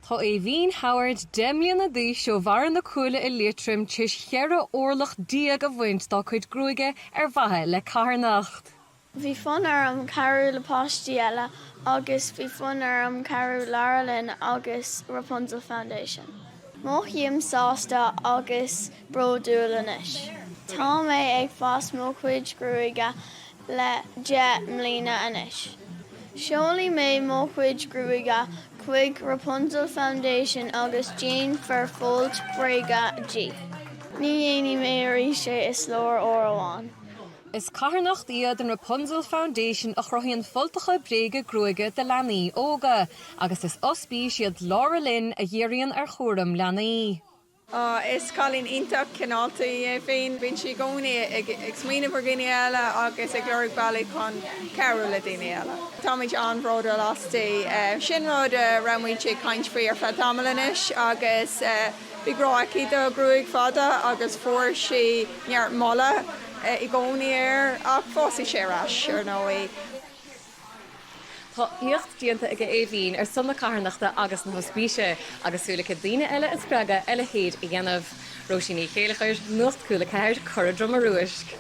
Tá é bhín Howard demlíonna dí seo bhar na cúla I Liatroim tis chearra orlach diaag a bhaint dá cuid Gruaige bhathe le Charthanacht. Bhí fun arm carú le páistí eile agus bhí fun arm carú lena agus Rapunzel Foundation. Móchíim sásta agus brodúil inis. Tá mé ag fás mó cuid Gruaige le lena inis. Seolaí mé mó cuid Gruaige chuig Rapunzel Foundation agus Jean for fóilt Gruaige G. Ní dhéanaí mé arís is leor amháin. Is Charthanacht iad an Rapunzel Foundation a chrothíonn foltacha bréige Gruaige de lenaí óga, agus is ospí siad lára linn a dhéiríonn ar chóram lenaí. Is cailín ionach cináltaí féin bhíonn si gcónaí ag smaoineamh ar gine eile agus ag leorg bailí chun cearú le daine eile. Táid an bróda lástaí sin rud ramuid sé caint faoi ar fed tamalanis agus bhí Gruaige do Gruaig fada agus fuair si neart molla I gcónaí ach fósaí sé rais ar nóí. Tá íocht díanta ag éhín ar summa Charthanachta agus na hospíise agus súlacha daine eile is spreaga eile héad I dhéanamh Róisín cailín Nuacht Cúla4 Chora Drom a Róisc.